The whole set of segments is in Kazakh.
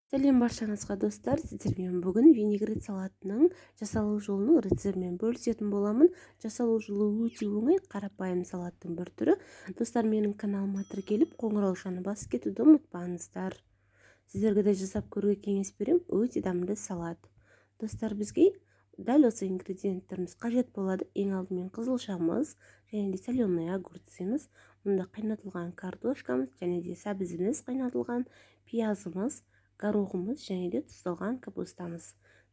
Сәлем баршаңызға достар, сіздермен бүгін винегрет салатының жасалу жолының рецептімен бөлісетін боламын. Жасалу жолы өте оңай, қарапайым салаттың бір түрі. Достар, менің каналыма тіркеліп, қоңыраушаны басып кетуді ұмытпаңыздар. Сіздерге де жасап көруге кеңес берем, өте дәмді салат. Достар, бізге дәл осы ингредиенттеріміз қажет болады. Ең алдымен қызылшамыз, және де соленый огурцымыз, мұнда қайнатылған картошкамыз, және де сәбізіміз қайнатылған, пиязымыз, горохымыз, және де тұздалған капустамыз,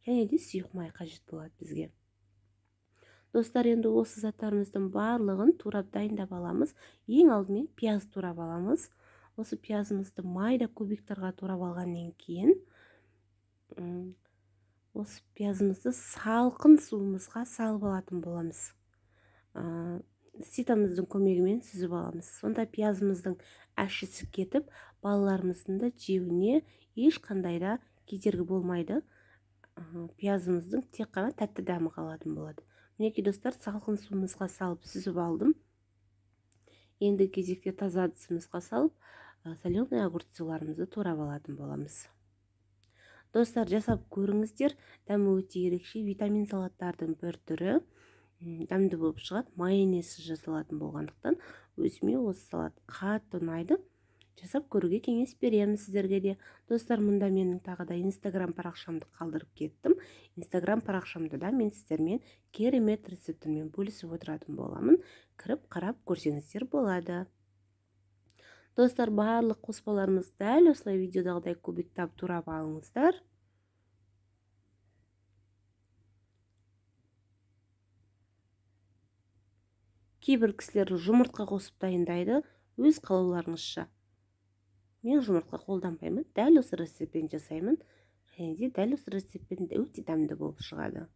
және де сұйық май қажет болады бізге. Достар, енді осы заттарымыздың барлығын турап дайындап аламыз. Ең алдымен пияз турап аламыз. Осы пиязымызды майда кубиктарға турап алғаннан кейін, осы пиязымызды салқын суымызға салып алатын боламыз. Ситамыздың көмегімен сүзіп аламыз. Сонда пиязымыздың әшісі кетіп, балаларымыздың да жеуіне ешқандай да кедергі болмайды. Пиязымыздың тек қана тәтті дәмі қалатын болады. Мінекей достар, салқын суымызға салып сүзіп алдым. Енді кезекте таза ыдысымызға салып, соленый огурцыларымызды турап алатын боламыз. Достар, жасап көріңіздер, дәмі өте ерекше, витамин салаттардың бір түрі. Дәмді болып шығады, майонезсіз жасалатын болғандықтан өзіме осы салат қатты ұнайды. Жасап көруге кеңес беремін сіздерге де. Достар, мұнда менің тағы да инстаграм парақшамды қалдырып кеттім. Инстаграм парақшамда да мен сіздермен керемет рецепттермен бөлісіп отыратын боламын. Кіріп қарап көрсеңіздер болады. Достар, барлық қоспаларымыз дәл осылай видеодағыдай кубиктап турап алыңыздар. Кейбір кісілер жұмыртқа қосып дайындайды, өз қалауларыңызша. Мен жұмыртқа қолданбаймын, дәл осы рецептпен жасаймын, және де дәл осы рецептпен өте дәмді болып шығады.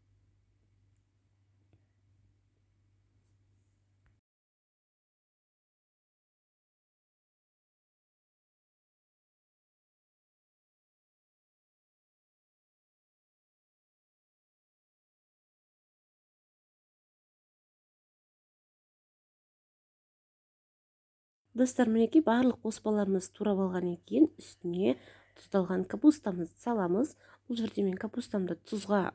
Достар, мінекей барлық қоспаларымыз турап алғаннан кейін үстіне тұздалған капустамызды саламыз. Бұл жерде мен капустамды тұзға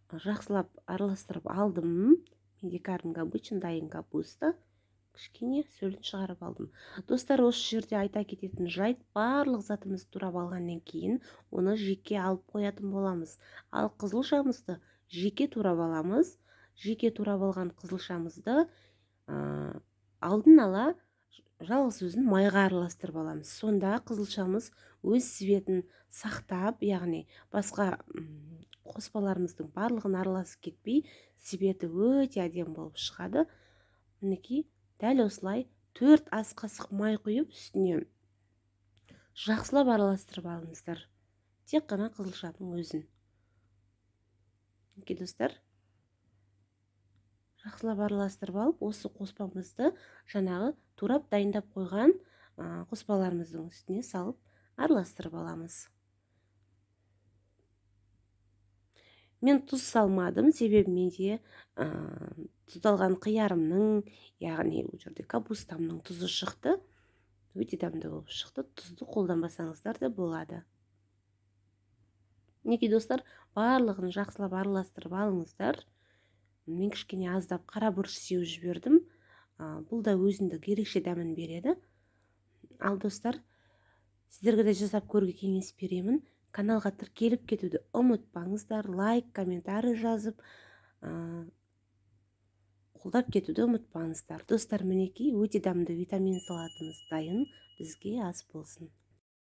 жақсылап араластырып алдым. Менде кәдімгі обычный дайын капуста. Кішкене сөлін шығарып алдым. Достар, осы жерде айта кететін жайт, барлық затымызды турап алғаннан кейін оны жеке алып қоятын боламыз. Ал қызылшамызды жеке турап аламыз. Жеке турап алған қызылшамызды алдын ала жалғыз өзін майға араластырып аламыз. Сонда қызылшамыз өз цветін сақтап, яғни басқа қоспаларымыздың барлығын араласып кетпей, цветі өте әдемі болып шығады. Мінекей дәл осылай 4 ас қасық май құйып, үстіне жақсылап араластырып алыңыздар. Тек қана қызылшаның өзін. Мінекей достар, жақсылап араластырып алып, осы қоспамызды жаңағы турап дайындап қойған қоспаларымыздың үстіне салып араластырып аламыз. Мен тұз салмадым, себебі менде тұздалған қиярымның, яғни бұл жерде капустамның тұзы шықты. Өте дәмді болып шықты. Тұзды қолданбасаңыздар да болады. Мінекей достар, барлығын жақсылап араластырып алыңыздар. Мен кішкене аздап қара бұрыш сеуіп жібердім. Бұл да өзіндік ерекше дәмін береді. Ал достар, сіздерге де жасап көруге кеңес беремін. Каналға тіркеліп кетуді ұмытпаңыздар. Лайк, комментарий жазып, қолдап кетуді ұмытпаңыздар. Достар, мінекей өте дәмді витамин салатымыз дайын. Бізге ас болсын.